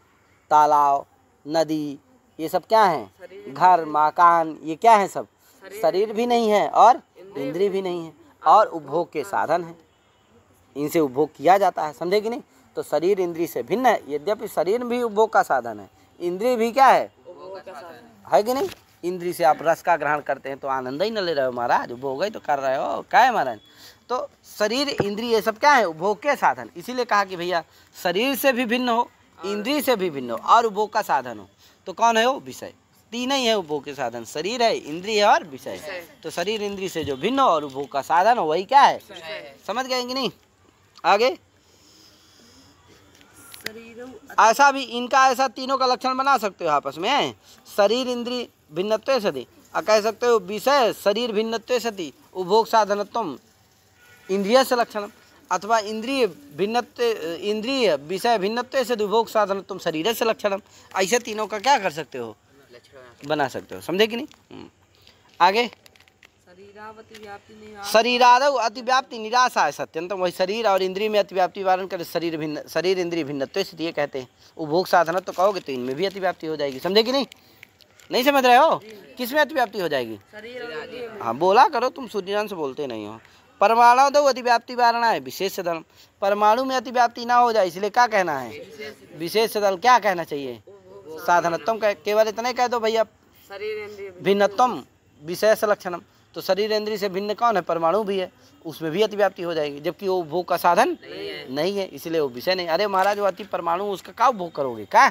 [SPEAKER 1] तालाब, नदी, ये सब क्या है, घर मकान, ये क्या है, सब शरीर भी नहीं है और इंद्रिय भी नहीं है और उपभोग के साधन है, इनसे उपभोग किया जाता है, समझे कि नहीं। तो शरीर इंद्रिय से भिन्न है, यद्यपि शरीर भी उपभोग का साधन है, इंद्रिय भी क्या है कि नहीं। इंद्रिय से आप रस का ग्रहण करते हैं तो आनंद ही न ले रहे हो महाराज, उपभोग ही तो कर रहे हो, क्या है महाराज। तो शरीर इंद्रिय ये सब क्या है, उपभोग के साधन। इसीलिए कहा कि भैया शरीर से भी भिन्न हो, इंद्रिय से भी भिन्न हो और उपभोग का साधन हो, तो कौन है वो, विषय। तीन ही है उपभोग के साधन, शरीर है, इंद्रिय है और विषय। तो शरीर इंद्रिय से जो भिन्न हो और उपभोग का साधन हो वही क्या है, समझ गए कि नहीं। आगे ऐसा भी इनका ऐसा तीनों का लक्षण बना सकते हो आपस में, शरीर इंद्रिय भिन्नत्वे सति, और कह सकते हो विषय शरीर भिन्नत्वे सति उपभोग साधनत्वम इंद्रिय से लक्षणम, अथवा इंद्रिय विषय भिन्नत्वे सति उपभोग साधनत्वम शरीर से लक्षणम। ऐसे तीनों का क्या कर सकते हो, बना सकते हो, समझे कि नहीं। आगे शरीरादौ अतिव्याप्ति निराशा है सत्यंतम, वही शरीर और इंद्रिय में अतिव्याप्ति वारण कर शरीर इंद्रिय भिन्नत्व से ये कहते हैं। उपभोग साधन तो कहोगे तो इनमें भी अतिव्याप्ति हो जाएगी, समझे कि नहीं। नहीं समझ रहे हो, किस में अतिव्याप्ति हो जाएगी, हाँ बोला करो, तुम सूर्यनारायण से बोलते नहीं हो। परमाणु दो अतिव्याप्ति वारणा है विशेष दल, परमाणु में अतिव्याप्ति ना हो जाए इसलिए क्या कहना है, विशेष दल। क्या कहना चाहिए, साधनत्वम, केवल इतने कह दो भैया, भिन्नत्वम विषय से लक्षणम। तो शरीर इंद्रिय से भिन्न कौन है, परमाणु भी है, उसमें भी अतिव्याप्ति हो जाएगी, जबकि वो भोग का साधन नहीं है, इसलिए वो विषय नहीं। अरे महाराज वो अति परमाणु उसका क्या उपभोग करोगे, क्या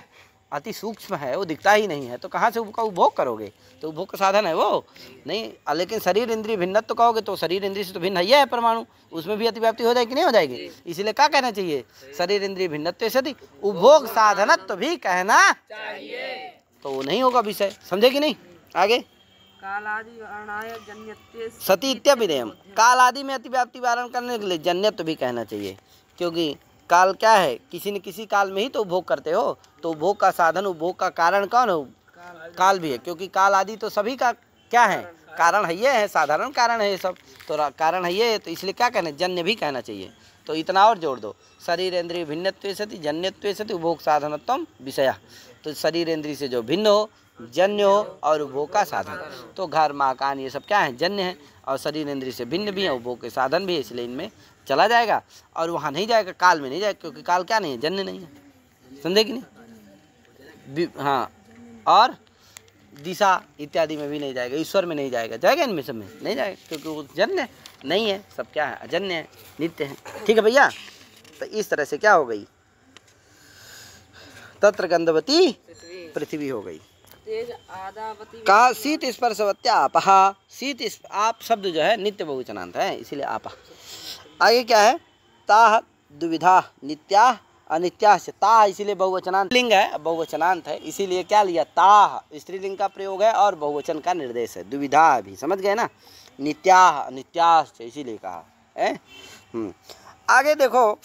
[SPEAKER 1] अति सूक्ष्म है, वो दिखता ही नहीं है, तो कहाँ से उसका उपभोग करोगे, तो उपभोग का साधन है वो नहीं। लेकिन शरीर इंद्रिय भिन्नत्व कहोगे तो शरीर इंद्रिय से तो भिन्न है परमाणु, उसमें भी अतिव्याप्ति हो जाएगी, नहीं हो जाएगी। इसलिए क्या कहना चाहिए, शरीर इंद्रिय भिन्नत्व सति उपभोग साधनत्व भी कहना चाहिए, तो वो नहीं होगा विषय, समझे कि नहीं। आगे सती इत्यभिधेयम, काल आदि में अतिव्याप्ति वारण करने के लिए जन्यत्व भी कहना चाहिए, क्योंकि काल क्या है, किसी न किसी काल में ही तो उपभोग करते हो, तो उपभोग का साधन उपभोग का कारण कौन हो, काल भी है, क्योंकि काल आदि तो सभी का क्या है, कारण है, ये है साधारण कारण है ये सब, तो कारण है ये, तो इसलिए क्या कहना, जन्य भी कहना चाहिए। तो इतना और जोड़ दो, शरीर इंद्रिय भिन्नत्वे सति जन्यत्वे सति उपभोग साधनत्वम विषय। तो शरीर इंद्रिय से जो भिन्न हो, जन्य हो और उपभोग का साधन, तो घर मकान ये सब क्या है, जन्य है, और शरीर इंद्रिय से भिन्न भी है, उपभोग के साधन भी है, इसलिए इनमें चला जाएगा। और वहाँ नहीं जाएगा, काल में नहीं जाएगा, क्योंकि काल क्या नहीं है, जन्य नहीं है, समझे कि नहीं। हाँ, और दिशा इत्यादि में भी नहीं जाएगा, ईश्वर में नहीं जाएगा, जाएगा इनमें सब में नहीं जाएगा, क्योंकि वो जन्य नहीं है, सब क्या है, अजन्य है, नित्य है। ठीक है भैया, तो इस तरह से क्या हो गई, तत्र गंधवती पृथ्वी हो गई।
[SPEAKER 2] तेज आदावती
[SPEAKER 1] कहा शीत स्पर्शवत्या आपहा, शीत आप शब्द जो है नित्य बहुवचनांत है, इसीलिए आपा। आगे क्या है, ताह दुविधा नित्या अनित्या से, ताह इसीलिए बहुवचनांत लिंग है, बहुवचनांत है, इसीलिए क्या लिया, ताह स्त्रीलिंग का प्रयोग है और बहुवचन का निर्देश है, दुविधा भी समझ गए ना, नित्या अनित्या से इसीलिए कहा है। आगे देखो,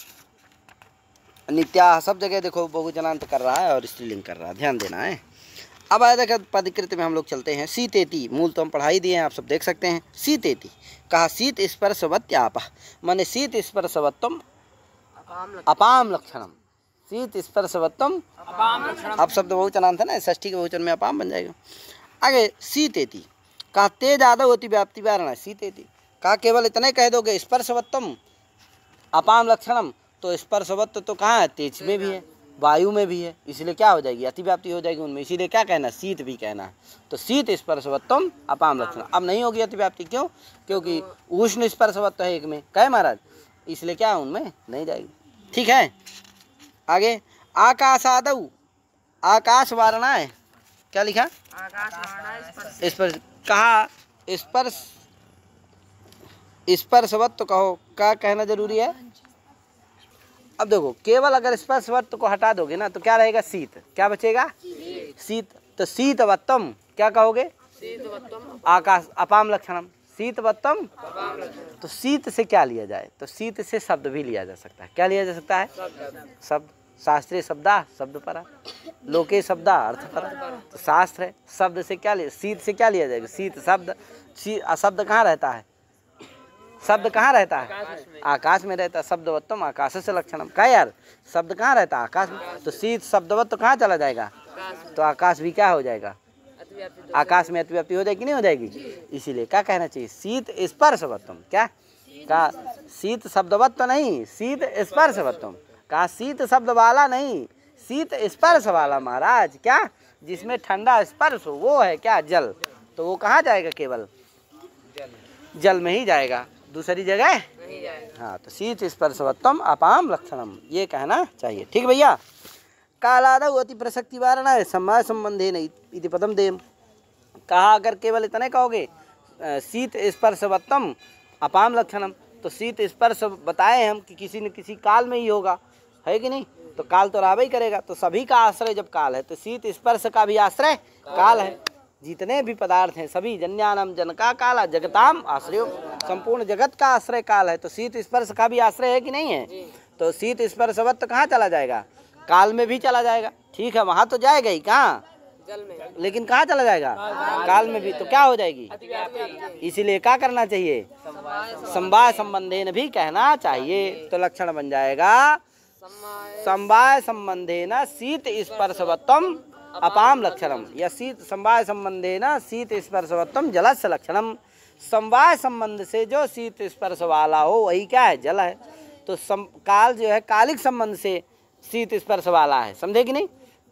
[SPEAKER 1] नित्या सब जगह देखो बहुवचनांत कर रहा है और स्त्रीलिंग कर रहा है, ध्यान देना है। अब आया देखो पदकृत में हम लोग चलते हैं। शीतेति, मूल तो हम पढ़ाई दिए हैं, आप सब देख सकते हैं। शीतेति कहा शीत स्पर्शवत्याप, माने शीत स्पर्शवत्तम अपाम लक्षणम, शीत स्पर्शवत्तम अपाम लक्षणम। अब शब्द बहुवचनांत है ना, षष्ठी के बहुवचन में अपाम बन जाएगा। आगे शीतेति कहा तेज आदौ अति व्याप्ति वारण, शीतेति कहा केवल इतने कह दोगे स्पर्शवत्तम अपाम लक्षणम, तो स्पर्शवत्त तो कहाँ है, तेज में भी है, वायु में भी है, इसलिए क्या हो जाएगी, अतिव्याप्ति हो जाएगी उनमें, इसीलिए क्या कहना, शीत भी कहना है। तो शीत स्पर्शवत्तम अपाम लक्षण, अब नहीं होगी अतिव्याप्ति, क्यों, क्योंकि उष्ण स्पर्शवत्त है एक में, कहे महाराज, इसलिए क्या उनमें नहीं जाएगी। ठीक है, आगे आकाशादौ, आकाश वारणा है, क्या लिखा, स्पर्श कहा, स्पर्श स्पर्शवत्त कहो, क्या कहना जरूरी है। अब देखो केवल अगर स्पर्शवत्त को हटा दोगे ना तो क्या रहेगा, शीत, क्या बचेगा, शीत। तो शीतवत्तम क्या कहोगे, आकाश अपाम लक्षणम, शीतवत्तम। तो शीत से क्या लिया जाए, तो शीत से शब्द भी लिया जा सकता है, क्या लिया जा सकता है, शब्द, शास्त्रीय शब्दा शब्द परा, लोके शब्दा अर्थ परा, तो शास्त्र है, शब्द से क्या लिया, शीत से क्या लिया जाएगा, शीत शब्द, शब्द कहाँ रहता है, शब्द कहाँ रहता है, आकाश में रहता है, शब्दवत्तम आकाश से लक्षणम, क्या यार, शब्द कहाँ रहता है, आकाश में, तो शीत शब्दवत्त तो कहाँ चला जाएगा, तो आकाश भी क्या हो जाएगा, आकाश में अतिव्याप्ति हो जाएगी कि नहीं हो जाएगी, इसीलिए क्या कहना चाहिए, शीत स्पर्शवत्तम, क्या कहा, शीत शब्दवत्त नहीं, शीत स्पर्शवत्तम, कहा शीत शब्द वाला नहीं, शीत स्पर्श वाला महाराज, क्या जिसमें ठंडा स्पर्श हो, वो है क्या, जल, तो वो कहाँ जाएगा, केवल जल में ही जाएगा, दूसरी जगह नहीं जाएगा। हाँ, तो शीत स्पर्शवत्तम अपाम लक्षणम, ये कहना चाहिए। ठीक भैया, कालादौ अति प्रसक्ति वारणा है, समय संबंधे नहीं इति पदम देम, कहा अगर केवल इतने कहोगे शीत स्पर्शवत्तम अपाम लक्षणम, तो शीत स्पर्श बताए हम कि किसी न किसी काल में ही होगा, है कि नहीं, तो काल तो राबई करेगा, तो सभी का आश्रय जब काल है तो शीत स्पर्श का भी आश्रय काल है, जितने भी पदार्थ हैं सभी, जन्यानम जन का काला जगताम आश्रयो, संपूर्ण जगत का आश्रय काल है, तो शीत स्पर्श का भी आश्रय है कि नहीं है, तो शीत स्पर्शवत्त कहाँ चला जाएगा, काल में भी चला जाएगा, ठीक है, वहाँ तो जाएगा ही, कहाँ जल में, लेकिन कहाँ चला जाएगा, काल में भी, तो क्या हो जाएगी, इसीलिए क्या करना चाहिए, समवाय संबंधेन भी कहना चाहिए, तो लक्षण बन जाएगा समवाय संबंधेन शीत स्पर्शवत्तम अपाम लक्षणम, या शीत समवाय संबंधेन शीत स्पर्शवत्तम जलस्य लक्षणम, समवाय संबंध से जो शीत स्पर्श वाला हो वही क्या है, जल है, तो काल जो है कालिक संबंध से शीत स्पर्श वाला है, समझे कि नहीं,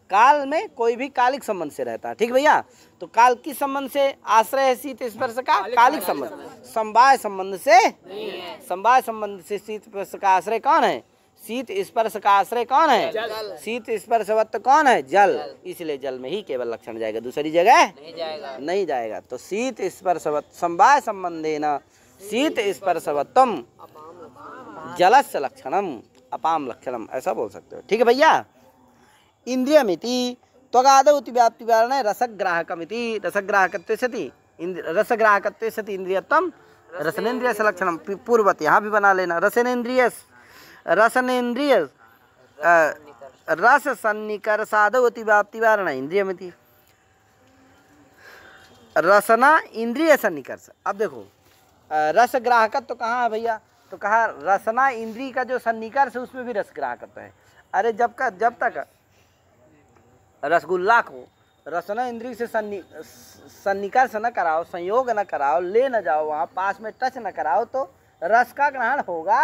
[SPEAKER 1] काल में कोई भी कालिक संबंध से रहता है। ठीक भैया, तो काल किस संबंध से आश्रय है शीत स्पर्श का, कालिक संबंध, समवाय संबंध से, समवाय संबंध से शीत स्पर्श का आश्रय कौन है, शीत स्पर्श का आश्रय कौन है, शीत स्पर्शवत्त कौन है, जल, इसलिए जल में ही केवल लक्षण जाएगा, दूसरी जगह नहीं जाएगा, तो शीत स्पर्शवत्त समवाय संबंधेन शीत स्पर्शवत्तम जलस्य लक्षणम अपाम लक्षणम, ऐसा बोल सकते हो। ठीक है भैया, इंद्रियमिति त्वगादौ इति व्याप्ति वारण रसग्राहकमिति, रसग्राहकत्वे सति रसग्राहकत्वे सति इंद्रियत्वम रसनेन्द्रिय से लक्षणम, पूर्वत यहाँ भी बना लेना, रसनेन्द्रिय रसनेन्द्रिय रस सन्निकर्षादौ अति व्याप्ति वारण इंद्रियमिति, रसना इंद्रिय सन्निकर्ष। अब देखो रस ग्राहकत्व तो कहाँ है भैया, तो कहा रसना इंद्री का जो सन्निकर्ष है उसमें भी रस ग्राहकत्व है। अरे जब तक रसगुल्ला को रसना इंद्री से सन्निकर्ष न कराओ, संयोग न कराओ, ले न जाओ, वहाँ पास में टच न कराओ तो रस का ग्रहण होगा।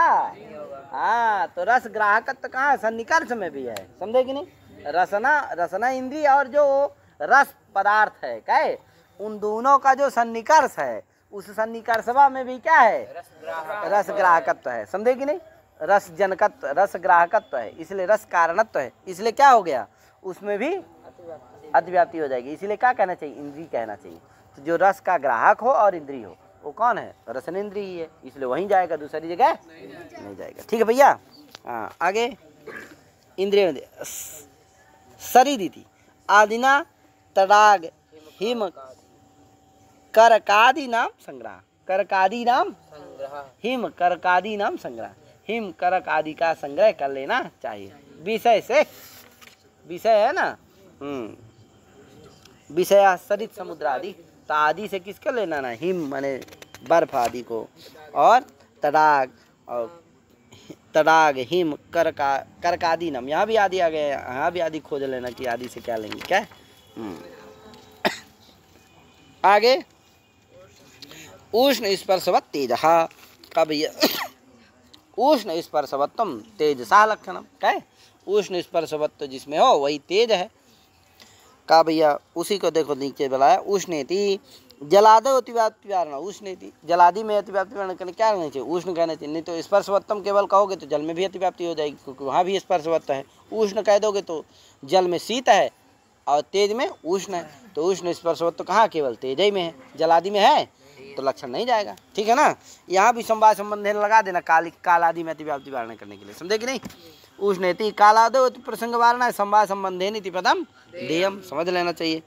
[SPEAKER 1] हाँ, तो रस ग्राहकत्व कहाँ है? सन्निकर्ष में भी है, समझे कि नहीं? रसना इंद्री और जो रस पदार्थ है क्या है, उन दोनों का जो सन्निकर्ष है उस सन्निकर्षवा में भी क्या है? रस ग्राहकत्व है, समझे कि नहीं? रस जनकत्व, रस ग्राहकत्व है, इसलिए रस कारणत्व है, इसलिए क्या हो गया? उसमें भी अतिव्याप्ति हो जाएगी। इसीलिए क्या कहना चाहिए? इंद्री कहना चाहिए। तो जो रस का ग्राहक हो और इंद्री हो वो कौन है? रसनेन्द्रिय ही है, इसलिए वहीं जाएगा, दूसरी जगह नहीं जाएगा। ठीक है भैया। हाँ, आगे इंद्रिय शरीरिति आदिना तडाग हिम करकादि नाम संग्रह, करकादि नाम हिम करकादि नाम संग्रह, हिम करक आदि का संग्रह कर लेना चाहिए। विषय से, विषय है ना, विषय सरित समुद्र आदि, तो आदि से किसका लेना ना? हिम माने बर्फ आदि को, और तडाग, और तडाग हिम करकादि नाम, यहाँ भी आदि आ गए, यहाँ भी आदि खोज लेना कि आदि से क्या लेंगे क्या। आगे उष्ण स्पर्शवत तेज का भैया, उष्ण स्पर्शवत्तम तेजसा लक्षणम क्या है? उष्ण स्पर्शवत्व जिसमें हो वही तेज है का भैया। उसी को देखो नीचे बताया, उष्णेति जलादो अतिव्याप्ति वारण, उष्णेति जलादि में अतिव्याप्ति वारण करने क्या करना चाहिए? उष्ण कहना चाहिए, नहीं तो स्पर्शवत्तम केवल कहोगे तो जल में भी अतिव्याप्ति हो जाएगी, क्योंकि वहाँ भी स्पर्शवत्व है। उष्ण कह दोगे तो जल में शीत है और तेज में उष्ण है, तो उष्ण स्पर्शवत्व कहाँ? केवल तेज ही में है, जलादि में है तो लक्षण नहीं जाएगा। ठीक है ना? यहाँ भी संवाद संबंध लगा देना काल आदि में अतिव्याप्ति वारण करने के लिए, समझे कि नहीं? उष्णेति कालादो प्रसंग वारणा संवाद संबंधे नीति पदम देयम, समझ लेना चाहिए।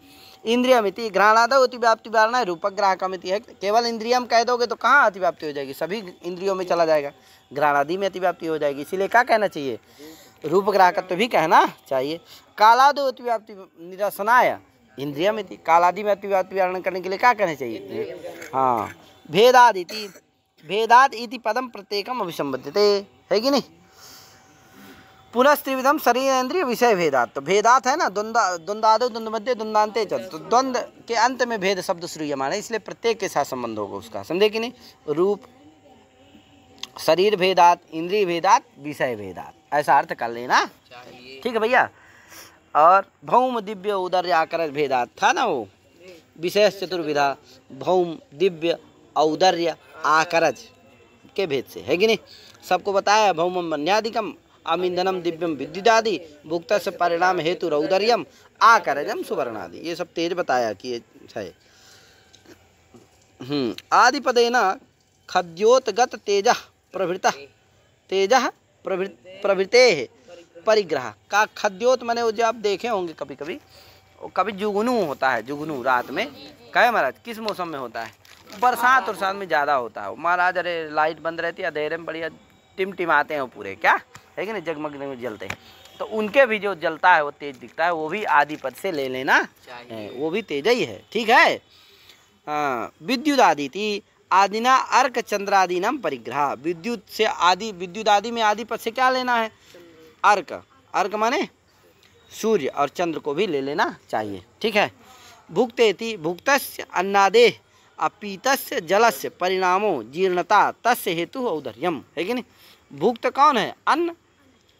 [SPEAKER 1] इंद्रियमिति घ्राणादो अतिव्याप्ति वारणा रूपग्राहकमिति है, केवल इंद्रियम कह दोगे तो कहाँ अतिव्याप्ति हो जाएगी? सभी इंद्रियों में चला जाएगा, घ्राणादि में अतिव्याप्ति हो जाएगी, इसीलिए क्या कहना चाहिए? रूपग्राहकत्व भी कहना चाहिए। कालादो अतिव्याप्ति निरसनाय इंद्रियमिति, कालादि में अतिव्याप्ति वारण करने के लिए क्या कहना चाहिए? हाँ, भेदादिति, भेदाद इति पदम प्रत्येकम अभिसंबद्धते, है कि नहीं? पुनस्त्रिविधम शरीर इंद्रिय विषय भेदात, तो भेदात है ना, द्वंद्वादो द्वंद्व मध्य द्वंद्वान्ते च, तो द्वंद्व के अंत में भेद शब्द श्रूयमाण है, इसलिए प्रत्येक के साथ संबंध होगा उसका, समझे कि नहीं? रूप शरीर भेदात, इंद्रिय भेदात, विषय भेदात, ऐसा अर्थ कर लेना, ठीक है भैया। और भौम दिव्य उदर्य आकर भेदात था ना, वो विषय चतुर्विधा, भौम दिव्य औदर्य आकरज के भेद से, है कि नहीं? सबको बताया, भौमम मन्यादिकम अमिंदनम दिव्यम विद्युदादि भुक्त से परिणाम हेतु रौदर्यम आकरजम सुवर्णादि, ये सब तेज बताया कि ये है। आदिपदेन खद्योतगत तेज प्रभृत, तेज प्रभृते परिग्रह का, खद्योत माने वो जो आप देखे होंगे कभी कभी, कभी जुगनू होता है, जुगनू रात में, कहे महाराज किस मौसम में होता है? बरसात और साथ में ज़्यादा होता है महाराज। अरे लाइट बंद रहती है, अंधेरे में बढ़िया टिमटिमाते हैं वो पूरे, क्या है कि नहीं, जगमग में जलते हैं, तो उनके भी जो जलता है वो तेज दिखता है, वो भी आदि पद से ले लेना है, वो भी तेज ही है, ठीक है। विद्युत आदि थी आदिना अर्क चंद्रादि नाम परिग्रह, विद्युत से आदि, विद्युत आदि में आदि पद से क्या लेना है? अर्क, अर्क माने सूर्य, और चंद्र को भी ले लेना चाहिए, ठीक है। भुक्तेति भुक्तस्य अन्नादेह अपीतस्य जलस्य परिणामो जीर्णता तस्य हेतु औदर्यम, है कि नहीं? भुक्त कौन है? अन्न,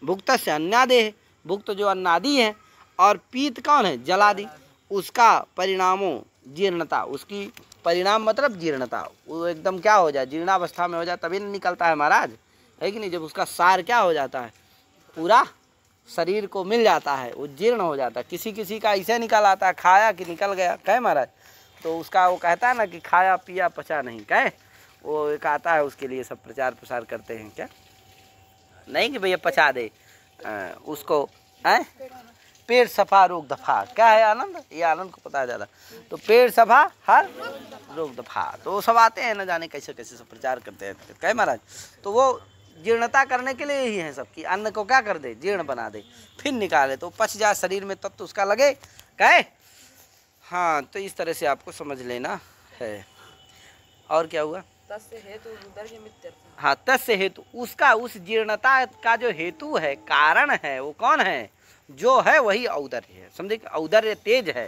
[SPEAKER 1] भुक्तस्य अन्नादेह, भुक्त जो अन्नादि है, और पीत कौन है? जलादि, उसका परिणामो जीर्णता, उसकी परिणाम मतलब जीर्णता, वो एकदम क्या हो जाए? जीर्णावस्था में हो जाए, तभी निकलता है महाराज, है कि नहीं? जब उसका सार क्या हो जाता है? पूरा शरीर को मिल जाता है, वो जीर्ण हो जाता है। किसी किसी का ऐसे निकल आता है, खाया कि निकल गया, कहे महाराज, तो उसका वो कहता है ना कि खाया पिया पचा नहीं, कहे वो एक आता है, उसके लिए सब प्रचार प्रसार करते हैं, क्या नहीं कि भैया पचा दे उसको, है पेट सफा रोग दफा, क्या है आनंद? ये आनंद को पता है ज़्यादा, तो पेट सफा हर रोग दफा, तो वो सब आते हैं, न जाने कैसे कैसे सब प्रचार करते हैं, कहे महाराज। तो वो जीर्णता करने के लिए ही है सब, कि अन्न को क्या कर दे? जीर्ण बना दे, फिर निकाले तो पच जाए शरीर में, तब तो उसका लगे, कहे। हाँ, तो इस तरह से आपको समझ लेना है। और क्या हुआ?
[SPEAKER 2] तस्य हेतु रुदर्य मित्यर्थ।
[SPEAKER 1] हाँ, तस्य हेतु, उसका उस जीर्णता का जो हेतु है, कारण है, वो कौन है? जो है वही औदर्य है। समझे कि औदर्य तेज है,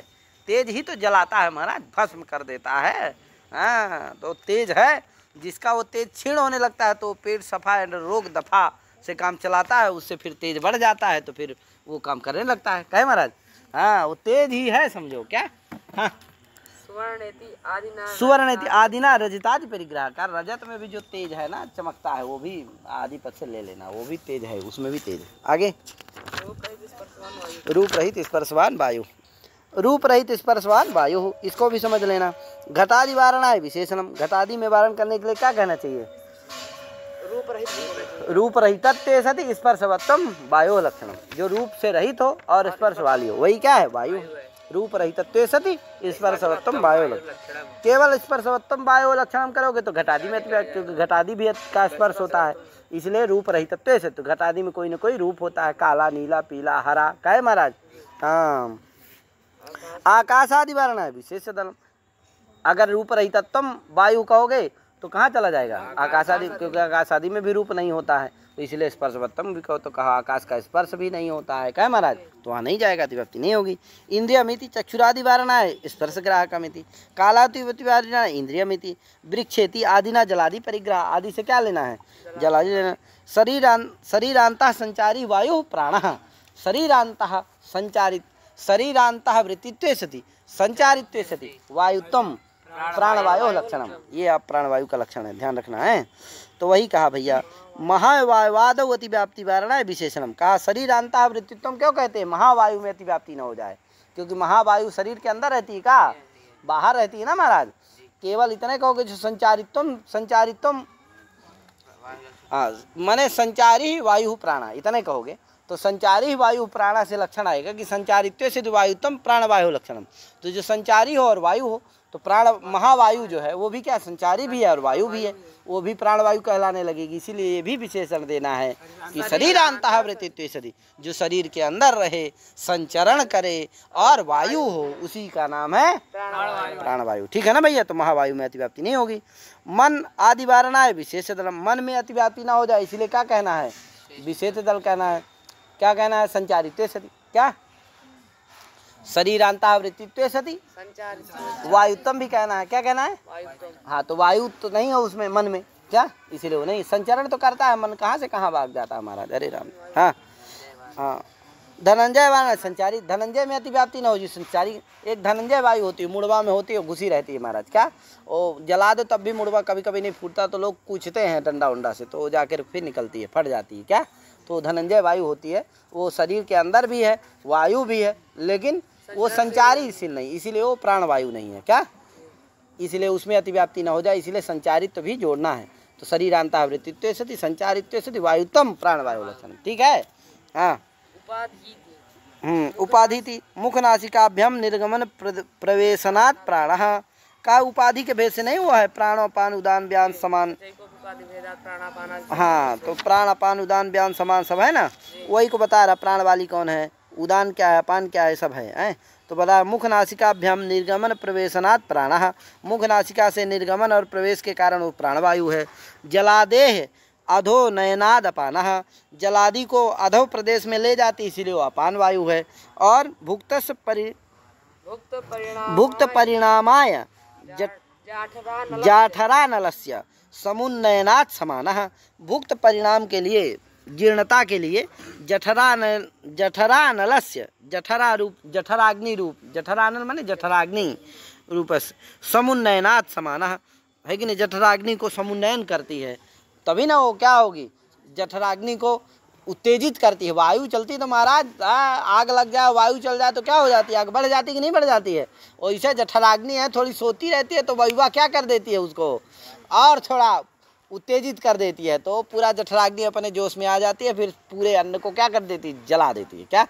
[SPEAKER 1] तेज ही तो जलाता है महाराज, भस्म कर देता है। हाँ, तो तेज है, जिसका वो तेज क्षीण होने लगता है तो पेट सफा रोग दफा से काम चलाता है, उससे फिर तेज बढ़ जाता है, तो फिर वो काम करने लगता है। कहे महाराज? हाँ, वो तेज ही है, समझो क्या। हाँ, सुवर्णेति आदिना रजतादि परिग्रह का, रजत में भी जो तेज है ना, चमकता है, वो भी आदि पद से ले लेना, वो भी तेज है, उसमें भी तेज है। आगे, रूप रहित स्पर्शवान वायु, रूप रहित स्पर्शवान वायु, इसको भी समझ लेना। घटादि वारणा है विशेषणम, घटादि में वारण करने के लिए क्या कहना चाहिए? रूप रहित सति स्पर्शवत्तम वायु लक्षणम, जो रूप से रहित हो और स्पर्श वाली हो, वही क्या है? वायु। रूप रहित सति स्पर्शवत्तम वायु लक्षणम, केवल स्पर्शवत्तम वायु लक्षणम करोगे तो घटादि में, क्योंकि घटादि भी का स्पर्श होता है, इसलिए रूप रहित से, तो घटादि में कोई न कोई रूप होता है, काला, नीला, पीला, हरा। कहे महाराज? हाँ, आकाशादि वर्ण है विशेष दल, अगर रूप रहितत्वम वायु कहोगे तो कहाँ चला जाएगा? आकाशादि, क्योंकि आकाशादि में भी रूप नहीं होता है, तो इसलिए स्पर्शवत्तम भी कहो तो कहा आकाश का स्पर्श भी नहीं होता है। कहे महाराज? तो वहाँ नहीं जाएगा, अतिव्याप्ति नहीं होगी। इंद्रियमिति चक्षुरादि वारणा है स्पर्श ग्राहकमिति, कालातिव्याप्ति वारणा इंद्रियमिति, वृक्षेति आदिना जलादि परिग्रह, आदि से क्या लेना है? जलादि लेना। शरीरांतः संचारी वायु प्राणः, शरीरांतः संचारित, शरीरांतः वृत्तित्वे सति संचारित्वे सति वायुत्वम प्राणवायु लक्षणम, ये आप प्राणवायु का लक्षण है, ध्यान रखना है। तो वही कहा भैया, महावायुवाद अतिव्याप्ति वारणा है विशेषणम, कहा शरीरांतः वृत्तित्वम क्यों कहते हैं? महावायु में अतिव्याप्ति न हो जाए, क्योंकि महावायु शरीर के अंदर रहती है, का बाहर रहती है ना महाराज। केवल इतने कहोगे जो संचारित्वम माने संचारी वायु प्राणा, इतने कहोगे तो संचारी वायु प्राणा से लक्षण आएगा कि संचारित्व से वायुत्तम प्राणवायु लक्षणम, तो जो संचारी हो और वायु हो तो प्राण महावायु जो है वो भी क्या? संचारी भी है और वायु भी है, वो भी प्राणवायु कहलाने लगेगी। इसीलिए ये भी विशेषण देना है कि शरीरांतः वृत्तित्वे सति, जो शरीर के अंदर रहे, संचरण करे और वायु हो, उसी का नाम है प्राणवायु। ठीक है ना भैया? तो महावायु में अतिव्याप्ति नहीं होगी। मन आदि वारणा है विशेष दल, मन में अतिव्याप्ति ना हो जाए, इसलिए क्या कहना है? विशेष दल कहना है। क्या कहना है? संचारित्वे सति, क्या? शरीरांतः वृत्तित्वे सति वायुत्तम भी कहना है। क्या कहना है? हाँ, तो वायु तो नहीं है उसमें, मन में, क्या? इसीलिए वो नहीं, संचरण तो करता है, मन कहाँ से कहाँ भाग जाता है महाराज। अरे राम। हाँ हाँ, धनंजय वाला संचारी, धनंजय में अतिव्याप्ति न हो जी, संचारी। एक धनंजय वायु होती है, मुड़वा में होती है, घुसी रहती है महाराज। क्या? वो जला दो तब भी मुड़वा कभी कभी नहीं फूटता, तो लोग पूछते हैं डंडा उंडा से, तो वो जाकर फिर निकलती है, फट जाती है। क्या? तो धनंजय वायु होती है, वो शरीर के अंदर भी है, वायु भी है, लेकिन वो संचारीशील नहीं, इसीलिए वो प्राणवायु नहीं है। क्या? इसलिए उसमें अतिव्याप्ति न हो जाए, इसलिए संचारित भी जोड़ना है। तो शरीरांतः वृत्तित्वे सति संचारित्वे सति वायुत्तम प्राणवायु लक्षण। ठीक है? हाँ, उपाधि थी मुखनासिकाभ्यम निर्गमन प्रवेशनात् प्राणः, का उपाधि के भेद से नहीं हुआ है? प्राणापान उदान व्यान समान। हाँ, तो प्राणापान उदान व्यान समान सब है ना, वही को बता रहा। प्राण वाली कौन है, उदान क्या है, अपान क्या है, सब है। तो बता, मुख नासिकाभ्यम निर्गमन प्रवेशनात् प्राणः, मुख नासिका से निर्गमन और प्रवेश के कारण वो प्राणवायु है। जलादेह अधो नयनाद अपानः, जलादि को अधो प्रदेश में ले जाती, इसीलिए वो अपान वायु है। और भुक्त परिणामाय जाठरानलस्य समुन्नयनात् समानः, भुक्त परिणाम के लिए, जीर्णता के लिए जठरानलस्य, जठरा रूप, जठराग्नि रूप, जठरानल माने जठराग्नि रूपस समुन्नयनात् समानः, है कि नहीं? जठराग्नि को समुन्नयन करती है, तभी ना वो क्या होगी? जठराग्नि को उत्तेजित करती है। वायु चलती तो महाराज आग लग जाए, वायु चल जाए तो क्या हो जाती है? आग बढ़ जाती कि नहीं बढ़ जाती है? वैसे जठराग्नि है, थोड़ी सोती रहती है, तो वायुवा क्या कर देती है? उसको और थोड़ा उत्तेजित कर देती है, तो पूरा जठराग्नि अपने जोश में आ जाती है, फिर पूरे अन्न को क्या कर देती है? जला देती है। क्या?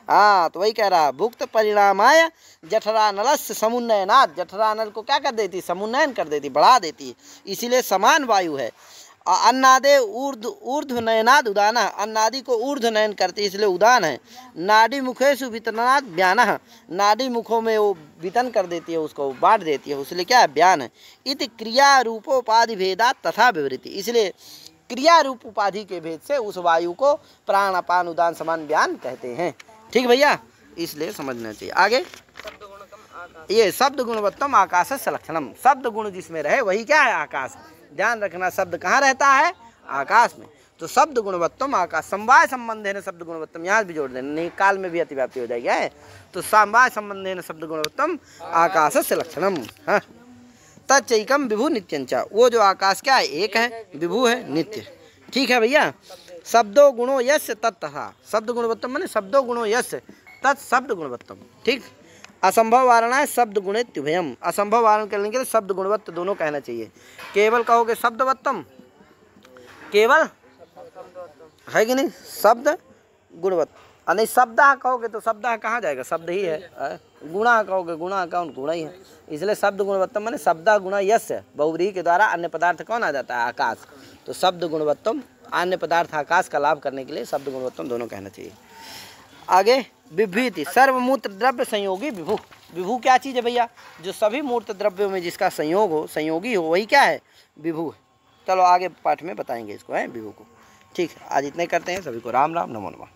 [SPEAKER 1] हाँ, तो वही कह रहा, भुक्त परिणामाय जठरानलस्य समुन्नयनात्, जठरानल को क्या कर देती है? समुन्नयन कर देती, बढ़ा देती है, इसीलिए समान वायु है। अन्नादे ऊर्ध्व नयनाद उदाना, अन्नादि को ऊर्ध्व नयन करते इसलिए उदान है। नाड़ी मुखेषु वितरणाद ब्यानः, नाड़ी मुखों में वो वितन कर देती है, उसको बांट देती है, इसलिए क्या है ब्यान है। इति क्रिया रूपोपाधि भेदात तथा विवृति, इसलिए क्रिया रूप उपाधि के भेद से उस वायु को प्राण अपान उदान समान ब्यान कहते हैं। ठीक भैया, इसलिए समझना चाहिए। आगे ये शब्द गुणवत्तम आकाश से लक्षणम, शब्द गुण जिसमें रहे वही क्या है आकाश। ध्यान रखना शब्द कहाँ रहता है आकाश में, तो शब्द गुणवत्तम आकाश। समवाय संबंध है शब्द गुणवत्तम, यहाँ भी जोड़ देना नहीं काल में भी अतिव्याप्ति हो जाएगी है। तो समवाय संबंध है शब्द गुणवत्तम आकाश से लक्षणम। हाँ, तच्चैकम विभु नित्यंचा, वो जो आकाश क्या है एक है, विभु है, नित्य। ठीक है भैया। शब्दो गुणो यस्य तत्तथा, शब्द गुणवत्तम माने शब्दो गुणो यस्य तत् शब्द गुणवत्तम। ठीक, असंभव वारणा है शब्द गुणित्युभयम, असंभव वारण करने के लिए शब्द गुणवत्त दोनों कहना चाहिए। केवल कहोगे शब्दवत्तम, केवल है कि नहीं, शब्द गुणवत्त, नहीं शब्द कहोगे तो शब्द कहाँ जाएगा, शब्द ही है। गुणा कहोगे गुणा कौन, गुणा ही है, इसलिए शब्द गुणवत्तम माने शब्द गुणा यस्य, बहुव्रीहि के द्वारा अन्य पदार्थ कौन आ जाता है आकाश। तो शब्द गुणवत्तम अन्य पदार्थ आकाश का लाभ करने के लिए शब्द गुणवत्तम दोनों कहना चाहिए। आगे विभूति सर्वमूर्त द्रव्य संयोगी विभु, विभु क्या चीज़ है भैया, जो सभी मूर्त द्रव्यों में जिसका संयोग हो, संयोगी हो, वही क्या है विभु है। चलो आगे पाठ में बताएंगे इसको है विभु को। ठीक है, आज इतने करते हैं। सभी को राम राम, नमो नमः।